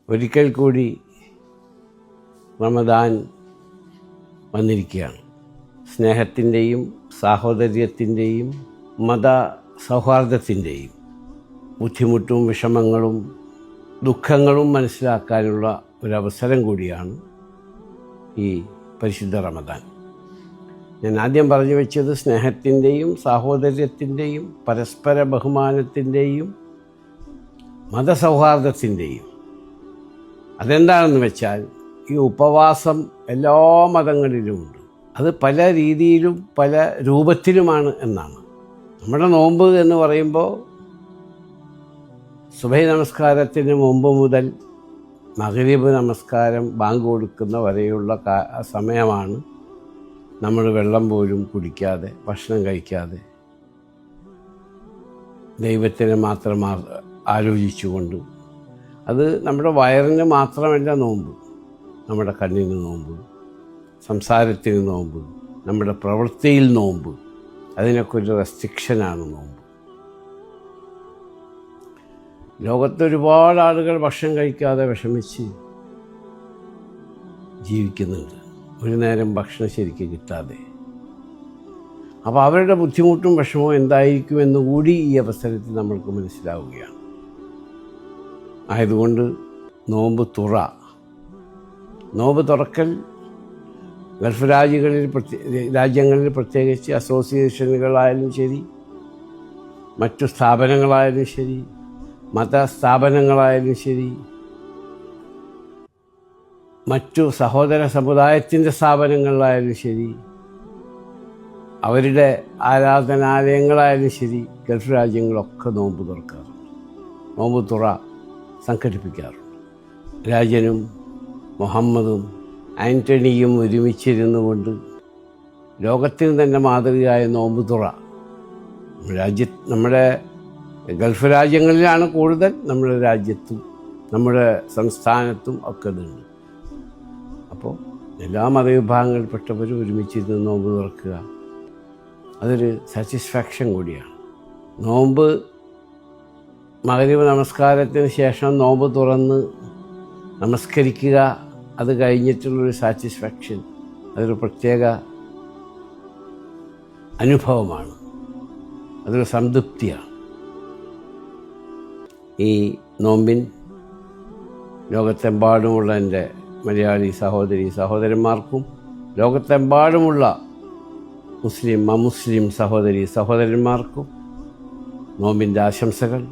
ഒരിക്കൽ കൂടി റമദാൻ വന്നിരിക്കുകയാണ്. സ്നേഹത്തിൻ്റെയും സാഹോദര്യത്തിൻ്റെയും മത സൗഹാർദ്ദത്തിൻ്റെയും ബുദ്ധിമുട്ടും വിഷമങ്ങളും ദുഃഖങ്ങളും മനസ്സിലാക്കാനുള്ള ഒരവസരം കൂടിയാണ് ഈ പരിശുദ്ധ റമദാൻ. ഞാൻ ആദ്യം പറഞ്ഞു വെച്ചത് സ്നേഹത്തിൻ്റെയും സാഹോദര്യത്തിൻ്റെയും പരസ്പര ബഹുമാനത്തിൻ്റെയും മതസൗഹാർദ്ദത്തിൻ്റെയും. അതെന്താണെന്ന് വെച്ചാൽ ഈ ഉപവാസം എല്ലാ മതങ്ങളിലുമുണ്ട്. അത് പല രീതിയിലും പല രൂപത്തിലുമാണ് എന്നാണ്. നമ്മുടെ നോമ്പ് എന്ന് പറയുമ്പോൾ സുബഹി നമസ്കാരത്തിന് മുമ്പ് മുതൽ മഗ്രിബ് നമസ്കാരം ബാങ്ക് കൊടുക്കുന്ന വരെയുള്ള സമയമാണ് നമ്മൾ വെള്ളം പോലും കുടിക്കാതെ ഭക്ഷണം കഴിക്കാതെ ദൈവത്തിനെ മാത്രം ആലോചിച്ചുകൊണ്ട്. അത് നമ്മുടെ വയറിന് മാത്രമല്ല നോമ്പ്, നമ്മുടെ കണ്ണിന് നോമ്പ്, സംസാരത്തിന് നോമ്പ്, നമ്മുടെ പ്രവൃത്തിയിൽ നോമ്പ്. അതിനൊക്കെ ഒരു റെസ്ട്രിക്ഷനാണ് നോമ്പ്. ലോകത്തൊരുപാട് ആളുകൾ ഭക്ഷണം കഴിക്കാതെ വിഷമിച്ച് ജീവിക്കുന്നുണ്ട്, ഒരു നേരം ഭക്ഷണം ശരിക്കും കിട്ടാതെ. അപ്പോൾ അവരുടെ ബുദ്ധിമുട്ടും വിഷമവും എന്തായിരിക്കുമെന്ന് കൂടി ഈ അവസരത്തിൽ നമ്മൾക്ക് മനസ്സിലാവുകയാണ്. ആയതുകൊണ്ട് നോമ്പ് തുറക്കൽ ഗൾഫ് രാജ്യങ്ങളിൽ പ്രത്യേകിച്ച് അസോസിയേഷനുകളായാലും ശരി, മറ്റു സ്ഥാപനങ്ങളായാലും ശരി, മതസ്ഥാപനങ്ങളായാലും ശരി, മറ്റു സഹോദര സമുദായത്തിൻ്റെ സ്ഥാപനങ്ങളായാലും ശരി, അവരുടെ ആരാധനാലയങ്ങളായാലും ശരി, ഗൾഫ് രാജ്യങ്ങളൊക്കെ നോമ്പ് തുറക്കാറുണ്ട്, നോമ്പ് തുറ സംഘടിപ്പിക്കാറുണ്ട്. രാജനും മുഹമ്മദും ആൻ്റണിയും ഒരുമിച്ചിരുന്നു കൊണ്ട് ലോകത്തിന് തന്നെ മാതൃകയായ നോമ്പ് തുറ നമ്മുടെ ഗൾഫ് രാജ്യങ്ങളിലാണ് കൂടുതൽ, നമ്മുടെ രാജ്യത്തും നമ്മുടെ സംസ്ഥാനത്തും ഒക്കെ ഇതുണ്ട്. അപ്പോൾ എല്ലാ മതവിഭാഗങ്ങളിൽപ്പെട്ടവരും ഒരുമിച്ചിരുന്ന് നോമ്പ് തുറക്കുക, അതൊരു സാറ്റിസ്ഫാക്ഷൻ കൂടിയാണ്. നോമ്പ് മഗ്രിബ് നമസ്കാരത്തിന് ശേഷം നോമ്പ് തുറന്ന് നമസ്കരിക്കുക, അത് കഴിഞ്ഞിട്ടുള്ളൊരു സാറ്റിസ്ഫാക്ഷൻ, അതൊരു പ്രത്യേക അനുഭവമാണ്, അതൊരു സംതൃപ്തിയാണ്. ഈ നോമ്പിൻ ലോകത്തെമ്പാടുമുള്ള എൻ്റെ മലയാളി സഹോദരന്മാർക്കും ലോകത്തെമ്പാടുമുള്ള മുസ്ലിം അമുസ്ലിം സഹോദരന്മാർക്കും നോമ്പിൻ്റെ ആശംസകൾ.